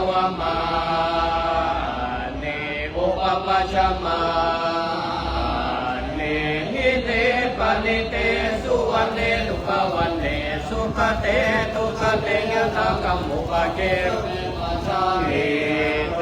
วมาเนอุปปัชฌมาเนหิเตปณิเตสุวันเนทุกวันเนสุขเตทุกเตยะตะกัมมุปะเกเอโต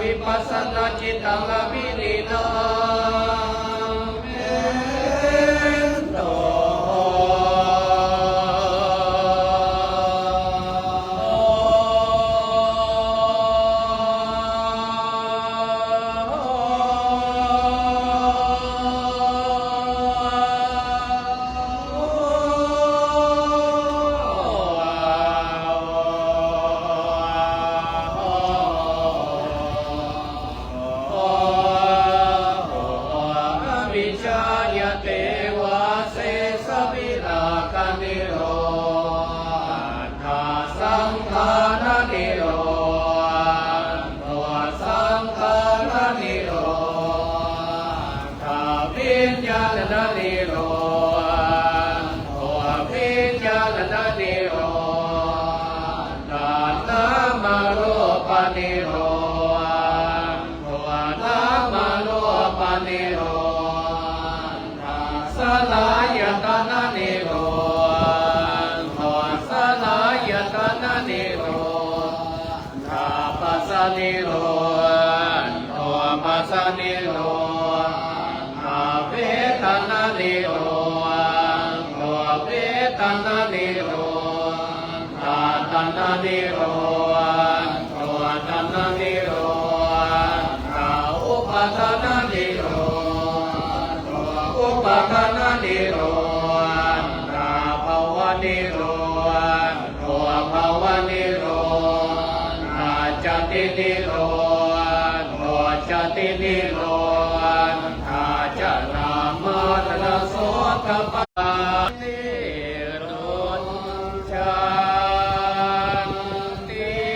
วิปัสสนาจิตตังอภินินาโตนิโรธโอปัสสนิโรธอาเวทนานิโรธโอเวทนานิโรธอาตัณหนิโรธโอตัณหนิโรธอาอุปาทานิโรธโออุปาทานิโรธอาภวนิโรธโอภวนิโรธจตินิโรธโอจตินิโรธอาจารามาตนะโสตปะนิโรธชันติ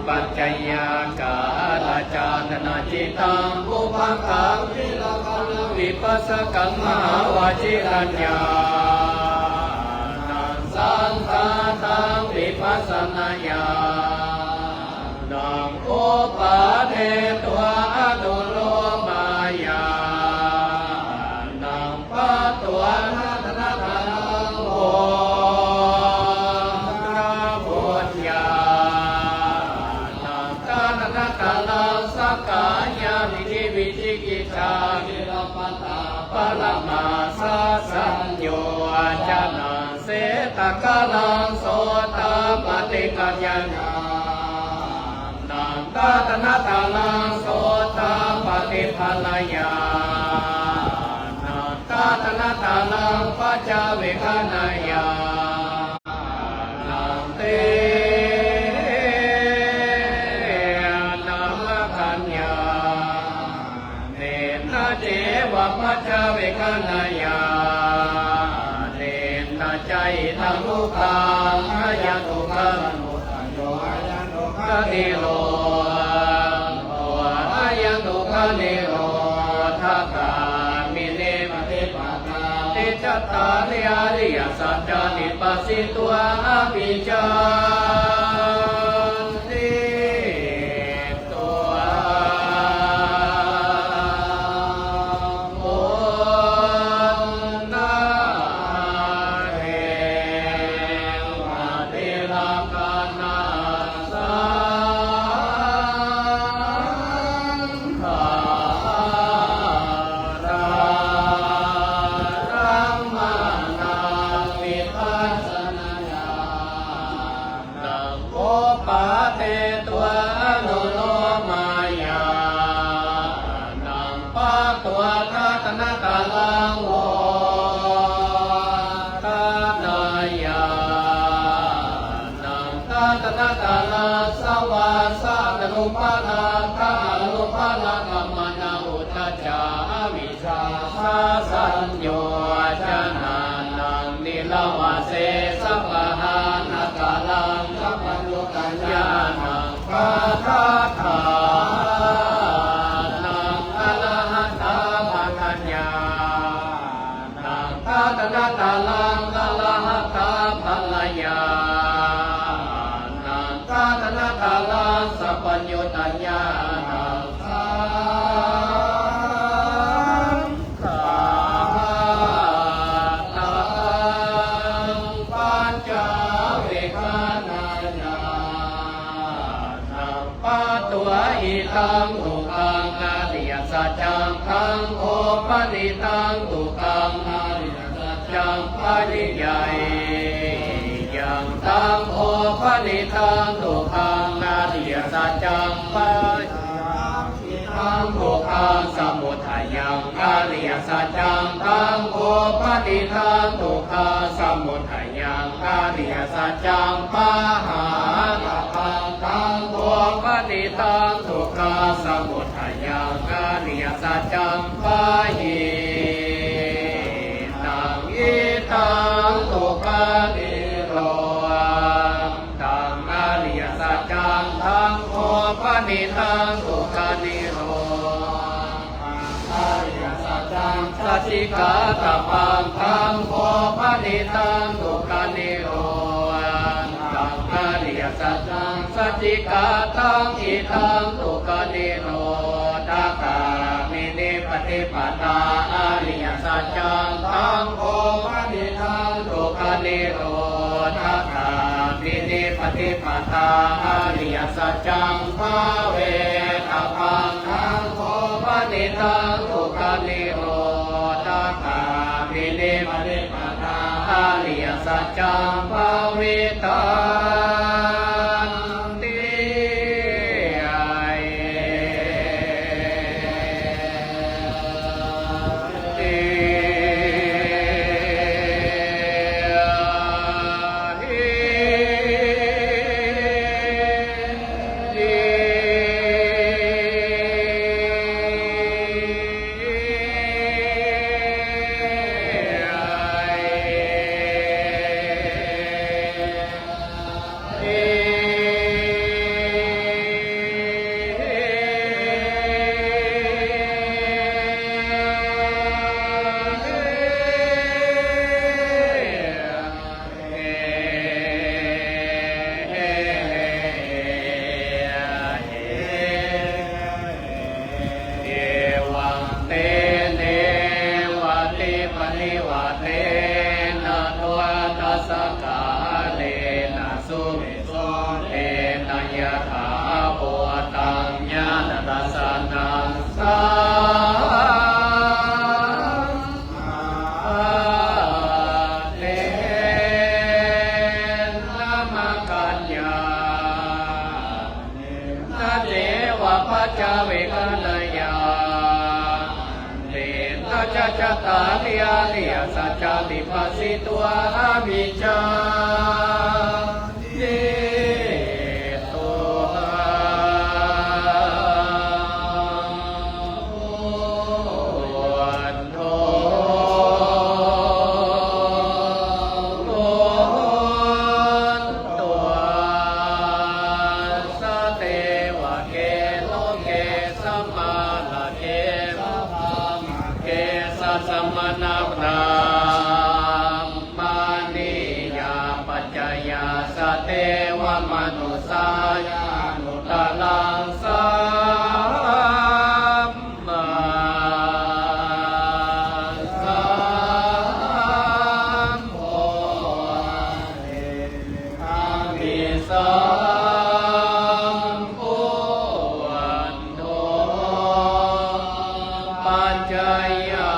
ปัจจยากาลจารณจิตังอุปังคังวิปัสสกังมหาวชิรัญญานังสังฆาตังวิปัสสนาญานังโอปาเทตัวอนุโลมายานังปัตตัวนาธนาทังโอกายามิจิวิจิกิจามิรปัตตาปรมาสัสัญโยอาจานาเสตกาลังโสตปฏิกัญญา ตตนะตาลังโสตปฏิภาลยานังตตนะตาลังปัจจเวคานายานังเตปัจจเวคานายาเนนะใจทังลุกังอายันตุกังกะนิโรอายันตุกะนิโรทักขามิเนปฏิปทาเตจัตตาริยอริยสัจจานิปัสสิตัวอภิจาสัญโยชนะนังนิลวะเสสัพพหานกาลังสัพพัญญกัญญาณังปะทาทานังอรหัตถาปัญญานังตตนะตาลังอรหัตถาปัลยานังตตนะตาลังสัพพัญญกัญญาณังตังตุกังอริยสัจจังขังโอปนิตังตุกังอริยสัจจังปริยัยยังตังโอปนิตังตุกังอริยสัจจังปริยังตุกังสมุทัยยังอริยสัจจังตังโอปนิตังตุกังสมุทัยยังอริยสัจจังปหาตังโอปนิตังตุกังสมุทัยยังอริยสัจจังปะหินังอิตังตุกังนิโรตังอริยสัจจังตังโอปนิตังตุกังนิโรอริยสัจจังสัจจิกาตปังตังโอปนิตังตุกังนิโรอริยสัจจังสัจจิกาตังอิทังตุกังนิโรธคามิเนปฏิปทาอริยสัจจังตังโอปนิทังตุกังนิโรธคามิเนปฏิปทาอริยสัจจังภาเวตพังตังโอปนิทังตุกังนิโรธคามิเนปฏิปทาอริยสัจจังภาเวตาเจ จาเวกนายาเดตจจตาลิยาลิยสัจจติปัสสิตัวอามิจจาเดสัมมานาพรามณียาปัจจยาสเทวมนุสายานุตลังสัมมาสัมโพอามิสัมโพวันโตปัจจยา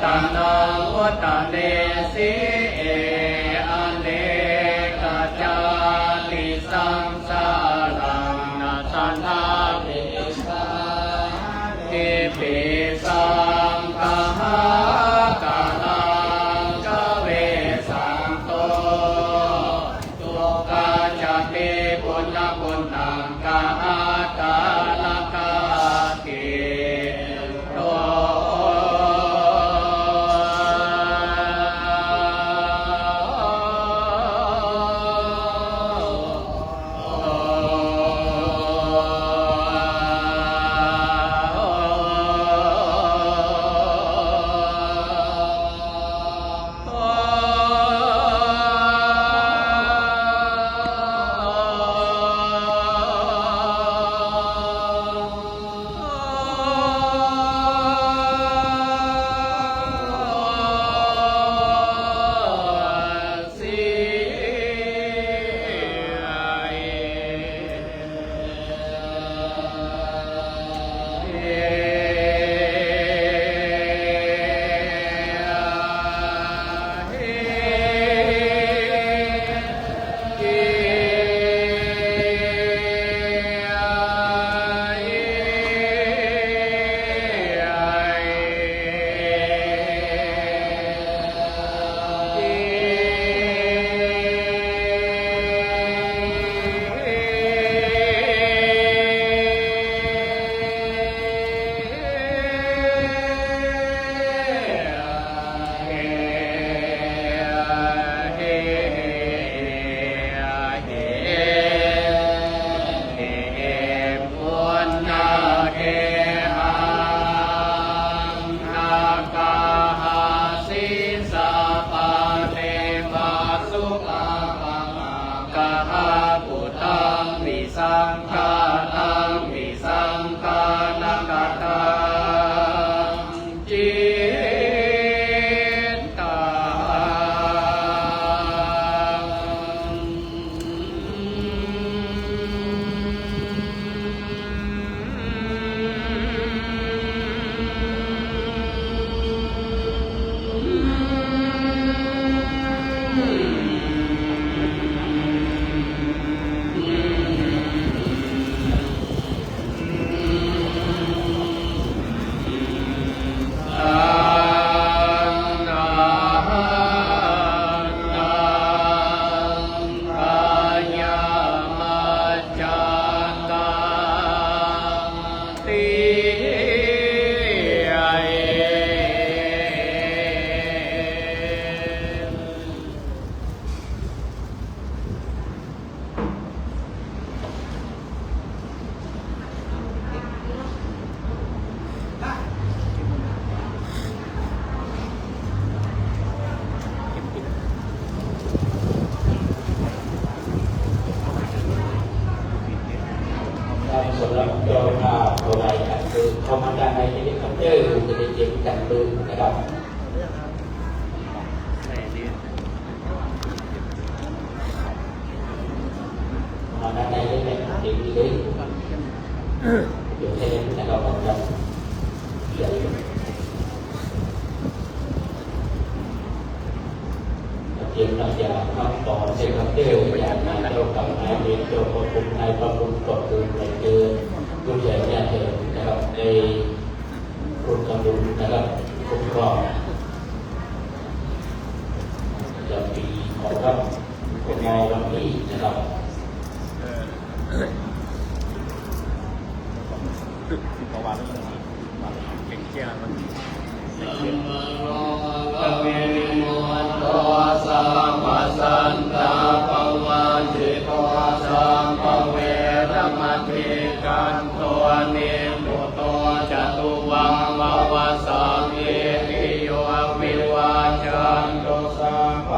ตานังวัตเนสีเออเนกจาติสังสารังนาตนาปิสาทิปิสังกหากาลังกเวสังโตตุกาจติปุณณปุณณังกหากาลกาติโตสังฆานังวิสังฆานังกัตตังจิตตัง ในส่วนรับเจ้าภาพเอาไว้กันคือเข้ามาด้านในที่นี่ครับเจอจะได้เจ็บกันปืนนะครับมาด้านในได้แบบเด็กเลยเดี๋ยวเช่นนะครับผมจะเดี๋ยวเตรียมตั้งใจรับต่อเช่นครับเจออย่างนายเจ้ากับนายเวรเจ้าประคุมนายประคุมตกคืนในเจอรุ่นใหญ่เนี่ยเจอนะครับในรุ่นกำลุงนะครับคุ้มครองจะมีของรับคุณมอวันนี้นะครับประวัติเก่งเจียมัน สัมมาโลกเวริโมโตสัมปัสสันตาปวันติโตสัมภเวรมติกันโตนิมุตโตจตุวังภวสังเอติโยวิวาจันตุสัมภ